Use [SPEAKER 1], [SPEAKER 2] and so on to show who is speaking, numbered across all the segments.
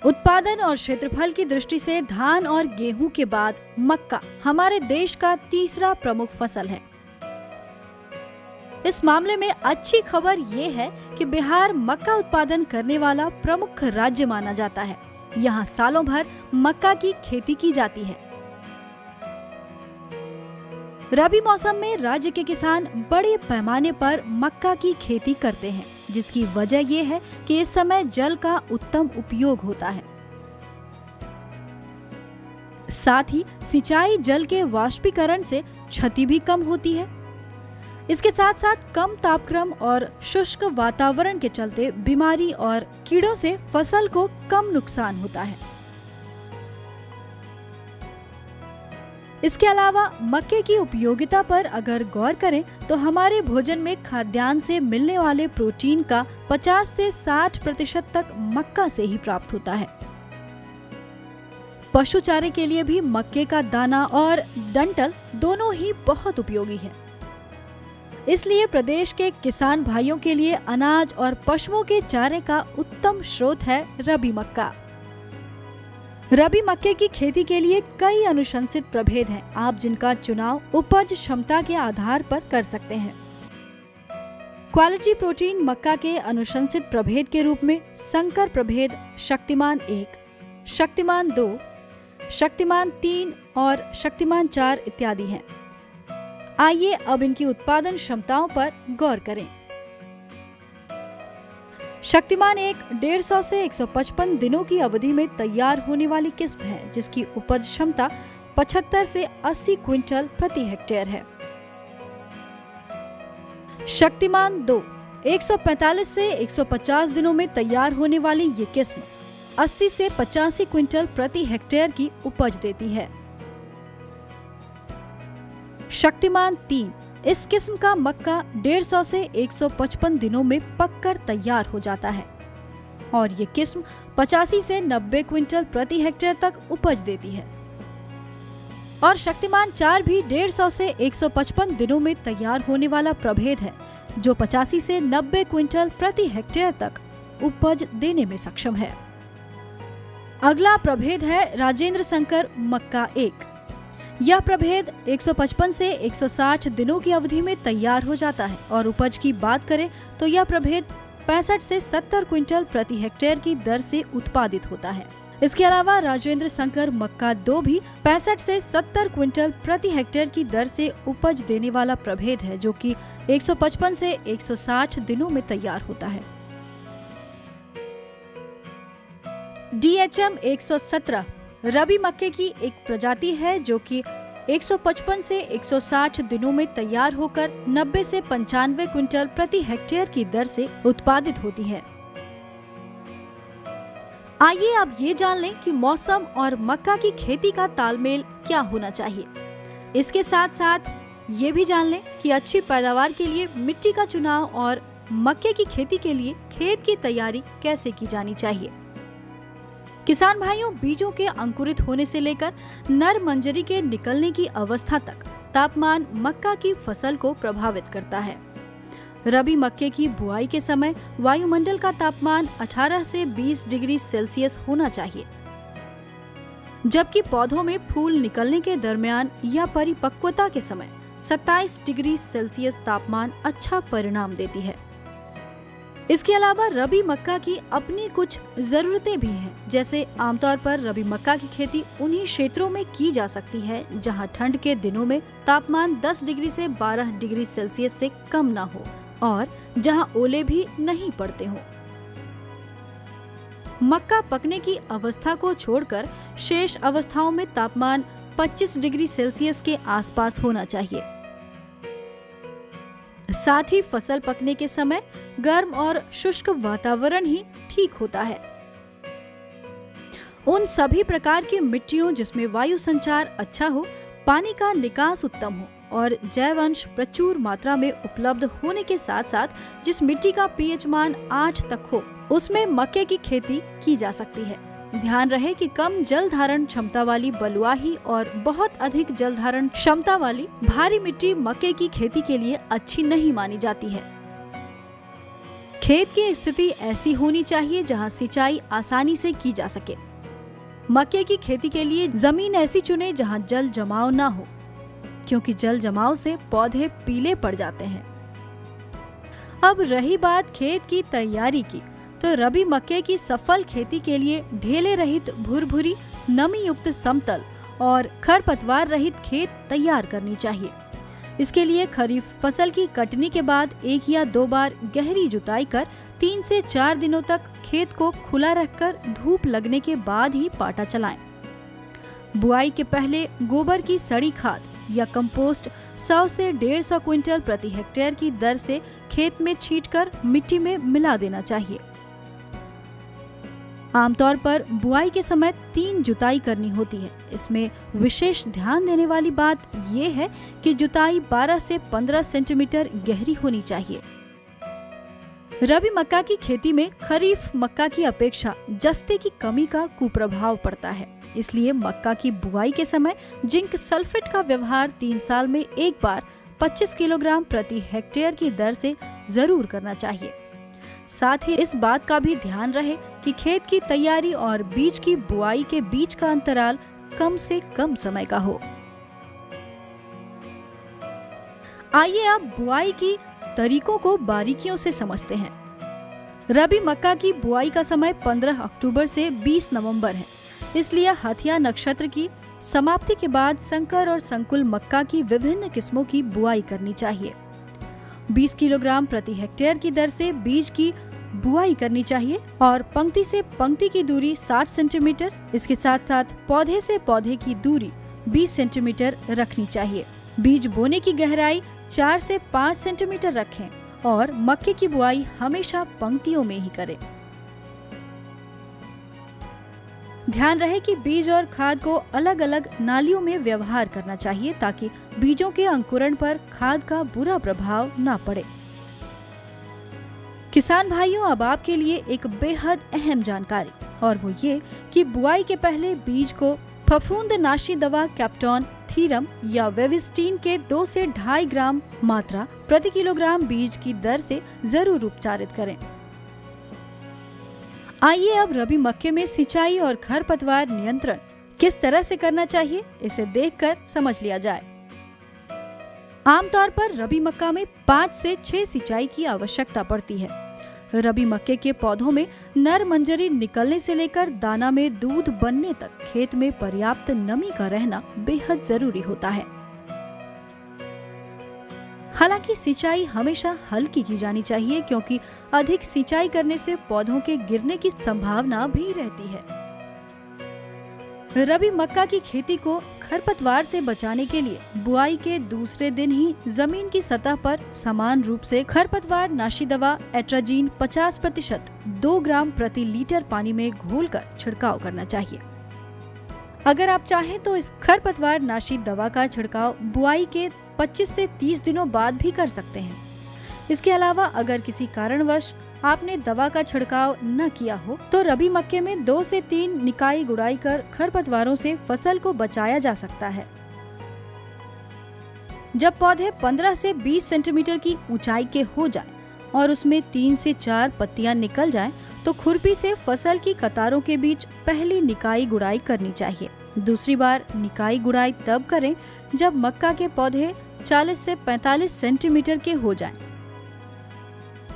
[SPEAKER 1] उत्पादन और क्षेत्रफल की दृष्टि से धान और गेहूं के बाद मक्का हमारे देश का तीसरा प्रमुख फसल है। इस मामले में अच्छी खबर ये है कि बिहार मक्का उत्पादन करने वाला प्रमुख राज्य माना जाता है। यहाँ सालों भर मक्का की खेती की जाती है। रबी मौसम में राज्य के किसान बड़े पैमाने पर मक्का की खेती करते हैं, जिसकी वजह ये है कि इस समय जल का उत्तम उपयोग होता है। साथ ही सिंचाई जल के वाष्पीकरण से क्षति भी कम होती है। इसके साथ साथ कम तापक्रम और शुष्क वातावरण के चलते बीमारी और कीड़ों से फसल को कम नुकसान होता है। इसके अलावा मक्के की उपयोगिता पर अगर गौर करें तो हमारे भोजन में खाद्यान्न से मिलने वाले प्रोटीन का 50 से 60% तक मक्का से ही प्राप्त होता है। पशु चारे के लिए भी मक्के का दाना और डंठल दोनों ही बहुत उपयोगी है। इसलिए प्रदेश के किसान भाइयों के लिए अनाज और पशुओं के चारे का उत्तम स्रोत है रबी मक्का। रबी मक्के की खेती के लिए कई अनुशंसित प्रभेद हैं, आप जिनका चुनाव उपज क्षमता के आधार पर कर सकते हैं। क्वालिटी प्रोटीन मक्का के अनुशंसित प्रभेद के रूप में संकर प्रभेद शक्तिमान 1, शक्तिमान 2, शक्तिमान 3 और शक्तिमान 4 इत्यादि हैं। आइए अब इनकी उत्पादन क्षमताओं पर गौर करें। शक्तिमान 1 150 से 155 दिनों की अवधि में तैयार होने वाली किस्म है, जिसकी उपज क्षमता 75 से 80 क्विंटल प्रति हेक्टेयर है। शक्तिमान 2 145 से 150 दिनों में तैयार होने वाली ये किस्म 80 से 85 क्विंटल प्रति हेक्टेयर की उपज देती है। शक्तिमान 3 इस किस्म का मक्का 150 से 155 दिनों में पककर तैयार हो जाता है और ये किस्म 85 से 90 क्विंटल प्रति हेक्टेयर तक उपज देती है। और शक्तिमान 4 भी 150 से 155 दिनों में तैयार होने वाला प्रभेद है, जो 85 से 90 क्विंटल प्रति हेक्टेयर तक उपज देने में सक्षम है। अगला प्रभेद है राजेंद्र शंकर मक्का 1। यह प्रभेद 155 से 160 दिनों की अवधि में तैयार हो जाता है और उपज की बात करें तो यह प्रभेद 65 से 70 क्विंटल प्रति हेक्टेयर की दर से उत्पादित होता है। इसके अलावा राजेंद्र शंकर मक्का 2 भी 65 से 70 क्विंटल प्रति हेक्टेयर की दर से उपज देने वाला प्रभेद है, जो कि 155 से 160 दिनों में तैयार होता है। DHM 117 रबी मक्के की एक प्रजाति है, जो कि 155 से 160 दिनों में तैयार होकर 90 से 95 क्विंटल प्रति हेक्टेयर की दर से उत्पादित होती है। आइए अब ये जान लें कि मौसम और मक्का की खेती का तालमेल क्या होना चाहिए। इसके साथ साथ ये भी जान लें कि अच्छी पैदावार के लिए मिट्टी का चुनाव और मक्के की खेती के लिए खेत की तैयारी कैसे की जानी चाहिए। किसान भाइयों, बीजों के अंकुरित होने से लेकर नर मंजरी के निकलने की अवस्था तक तापमान मक्का की फसल को प्रभावित करता है। रबी मक्के की बुआई के समय वायुमंडल का तापमान 18 से 20 डिग्री सेल्सियस होना चाहिए, जबकि पौधों में फूल निकलने के दरमियान या परिपक्वता के समय 27 डिग्री सेल्सियस तापमान अच्छा परिणाम देती है। इसके अलावा रबी मक्का की अपनी कुछ जरूरतें भी हैं, जैसे आमतौर पर रबी मक्का की खेती उन्हीं क्षेत्रों में की जा सकती है जहां ठंड के दिनों में तापमान 10 डिग्री से 12 डिग्री सेल्सियस से कम ना हो और जहां ओले भी नहीं पड़ते हों। मक्का पकने की अवस्था को छोड़कर शेष अवस्थाओं में तापमान 25 डिग्री सेल्सियस के आसपास होना चाहिए। साथ ही फसल पकने के समय गर्म और शुष्क वातावरण ही ठीक होता है। उन सभी प्रकार की मिट्टियों जिसमें वायु संचार अच्छा हो, पानी का निकास उत्तम हो और जैव अंश प्रचुर मात्रा में उपलब्ध होने के साथ साथ जिस मिट्टी का पीएच मान 8 तक हो, उसमें मक्के की खेती की जा सकती है। ध्यान रहे कि कम जल धारण क्षमता वाली बलुआही और बहुत अधिक जल धारण क्षमता वाली भारी मिट्टी मक्के की खेती के लिए अच्छी नहीं मानी जाती है। खेत की स्थिति ऐसी होनी चाहिए जहां सिंचाई आसानी से की जा सके। मक्के की खेती के लिए जमीन ऐसी चुने जहां जल जमाव ना हो, क्योंकि जल जमाव से पौधे पीले पड़ जाते हैं। अब रही बात खेत की तैयारी की, तो रबी मक्के की सफल खेती के लिए ढेले रहित भुरभुरी, नमी युक्त समतल और खरपतवार रहित खेत तैयार करनी चाहिए। इसके लिए खरीफ फसल की कटनी के बाद 1 या 2 बार गहरी जुताई कर 3 से 4 दिनों तक खेत को खुला रखकर धूप लगने के बाद ही पाटा चलाएं। बुआई के पहले गोबर की सड़ी खाद या कंपोस्ट 100 से 150 क्विंटल प्रति हेक्टेयर की दर से खेत में छींटकर मिट्टी में मिला देना चाहिए। आमतौर पर बुआई के समय 3 जुताई करनी होती है। इसमें विशेष ध्यान देने वाली बात ये है कि जुताई 12 से 15 सेंटीमीटर गहरी होनी चाहिए। रबी मक्का की खेती में खरीफ मक्का की अपेक्षा जस्ते की कमी का कुप्रभाव पड़ता है। इसलिए मक्का की बुआई के समय जिंक सल्फेट का व्यवहार 3 साल में एक बार 25 किलोग्राम प्रति हेक्टेयर की दर से जरूर करना चाहिए। साथ ही इस बात का भी ध्यान रहे कि खेत की तैयारी और बीज की बुआई के बीच का अंतराल कम से कम समय का हो। आइए अब बुआई की तरीकों को बारीकियों से समझते हैं। रबी मक्का की बुआई का समय 15 अक्टूबर से 20 नवंबर है। इसलिए हथिया नक्षत्र की समाप्ति के बाद संकर और संकुल मक्का की विभिन्न किस्मों की बुआई करनी चाहिए। 20 किलोग्राम प्रति हेक्टेयर की दर से बीज की बुआई करनी चाहिए और पंक्ति से पंक्ति की दूरी 60 सेंटीमीटर, इसके साथ साथ पौधे से पौधे की दूरी 20 सेंटीमीटर रखनी चाहिए। बीज बोने की गहराई 4 से 5 सेंटीमीटर रखें और मक्के की बुआई हमेशा पंक्तियों में ही करें। ध्यान रहे कि बीज और खाद को अलग अलग नालियों में व्यवहार करना चाहिए ताकि बीजों के अंकुरण पर खाद का बुरा प्रभाव न पड़े। किसान भाइयों, अब आपके लिए एक बेहद अहम जानकारी, और वो ये कि बुआई के पहले बीज को फफूंदनाशी दवा कैप्टॉन, थीरम या वेविस्टीन के 2 से 2.5 ग्राम मात्रा प्रति किलोग्राम बीज की दर से जरूर उपचारित करें। आइए अब रबी मक्के में सिंचाई और खरपतवार नियंत्रण किस तरह से करना चाहिए, इसे देखकर समझ लिया जाए। आमतौर पर रबी मक्का में 5 से 6 सिंचाई की आवश्यकता पड़ती है। रबी मक्के के पौधों में नर मंजरी निकलने से लेकर दाना में दूध बनने तक खेत में पर्याप्त नमी का रहना बेहद जरूरी होता है। हालांकि सिंचाई हमेशा हल्की की जानी चाहिए, क्योंकि अधिक सिंचाई करने से पौधों के गिरने की संभावना भी रहती है। रबी मक्का की खेती को खरपतवार से बचाने के लिए बुआई के दूसरे दिन ही जमीन की सतह पर समान रूप से खरपतवार नाशी दवा एट्राजीन 50% 2 ग्राम प्रति लीटर पानी में घोलकर छिड़काव करना चाहिए। अगर आप चाहें तो इस खरपतवार नाशी दवा का छिड़काव बुआई के 25 से 30 दिनों बाद भी कर सकते हैं। इसके अलावा अगर किसी कारणवश आपने दवा का छिड़काव न किया हो तो रबी मक्के में 2 से 3 निकाई गुड़ाई कर खरपतवारों से फसल को बचाया जा सकता है। जब पौधे 15 से 20 सेंटीमीटर की ऊंचाई के हो जाएं और उसमें 3 से 4 पत्तियां निकल जाएं, तो खुरपी से फसल की कतारों के बीच पहली निकाई गुड़ाई करनी चाहिए। दूसरी बार निकाई गुड़ाई तब करें जब मक्का के पौधे 40 से 45 सेंटीमीटर के हो जाएं।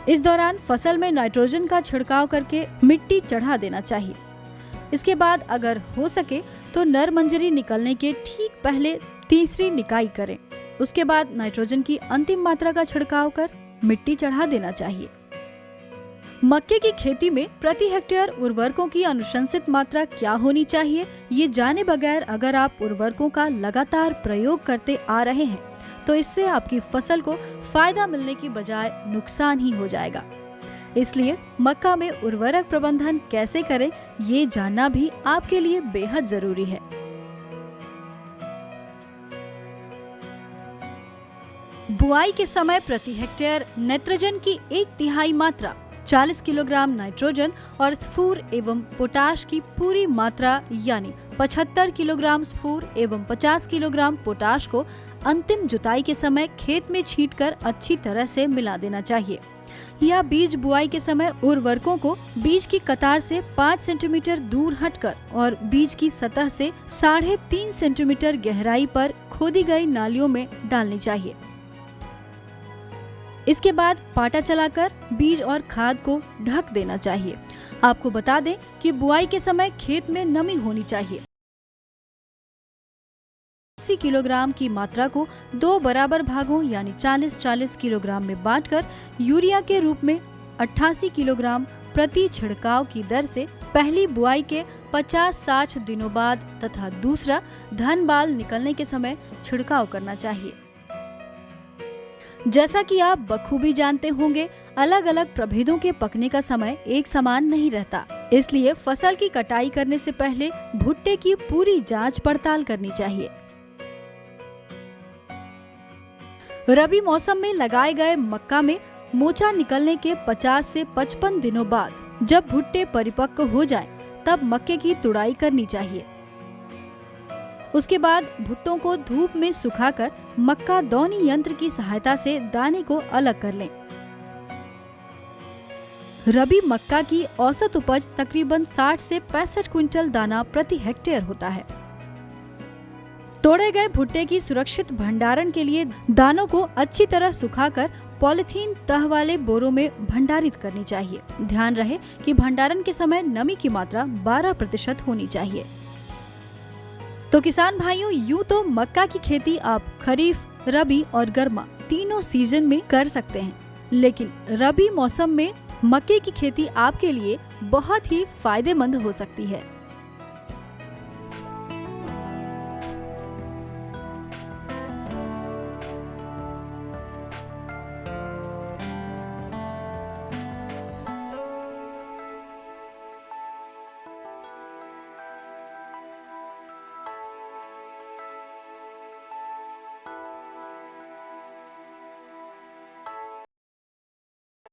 [SPEAKER 1] इस दौरान फसल में नाइट्रोजन का छिड़काव करके मिट्टी चढ़ा देना चाहिए। इसके बाद अगर हो सके तो नर मंजरी निकलने के ठीक पहले तीसरी निकाई करें। उसके बाद नाइट्रोजन की अंतिम मात्रा का छिड़काव कर मिट्टी चढ़ा देना चाहिए। मक्के की खेती में प्रति हेक्टेयर उर्वरकों की अनुशंसित मात्रा क्या होनी चाहिए, ये जाने बगैर अगर आप उर्वरकों का लगातार प्रयोग करते आ रहे हैं तो इससे आपकी फसल को फायदा मिलने की बजाय नुकसान ही हो जाएगा। इसलिए मक्का में उर्वरक प्रबंधन कैसे करें, ये जानना भी आपके लिए बेहद जरूरी है। बुआई के समय प्रति हेक्टेयर नाइट्रोजन की 1/3 मात्रा 40 किलोग्राम नाइट्रोजन और स्फूर एवं पोटाश की पूरी मात्रा यानी 75 किलोग्राम स्फूर एवं 50 किलोग्राम पोटाश को अंतिम जुताई के समय खेत में छींटकर अच्छी तरह से मिला देना चाहिए। या बीज बुआई के समय उर्वरकों को बीज की कतार से 5 सेंटीमीटर दूर हटकर और बीज की सतह से 3.5 सेंटीमीटर गहराई पर खोदी गई नालियों में डालनी चाहिए। इसके बाद पाटा चलाकर बीज और खाद को ढक देना चाहिए। आपको बता दें कि बुआई के समय खेत में नमी होनी चाहिए। 80 किलोग्राम की मात्रा को 2 बराबर भागों यानी 40-40 किलोग्राम में बांटकर यूरिया के रूप में 88 किलोग्राम प्रति छिड़काव की दर से पहली बुआई के 50-60 दिनों बाद तथा दूसरा धन बाल निकलने के समय छिड़काव करना चाहिए। जैसा कि आप बखूबी जानते होंगे, अलग अलग प्रभेदों के पकने का समय एक समान नहीं रहता, इसलिए फसल की कटाई करने से पहले भुट्टे की पूरी जांच पड़ताल करनी चाहिए। रबी मौसम में लगाए गए मक्का में मोचा निकलने के 50 से 55 दिनों बाद जब भुट्टे परिपक्व हो जाएं, तब मक्के की तुड़ाई करनी चाहिए। उसके बाद भुट्टों को धूप में सुखाकर मक्का दौनी यंत्र की सहायता से दाने को अलग कर लें। रबी मक्का की औसत उपज तकरीबन 60 से 65 क्विंटल दाना प्रति हेक्टेयर होता है। तोड़े गए भुट्टे की सुरक्षित भंडारण के लिए दानों को अच्छी तरह सुखाकर पॉलिथीन तह वाले बोरों में भंडारित करनी चाहिए। ध्यान रहे कि भंडारण के समय नमी की मात्रा 12% होनी चाहिए। तो किसान भाइयों, यूं तो मक्का की खेती आप खरीफ, रबी और गर्मा तीनों सीजन में कर सकते हैं, लेकिन रबी मौसम में मक्के की खेती आपके लिए बहुत ही फायदेमंद हो सकती है।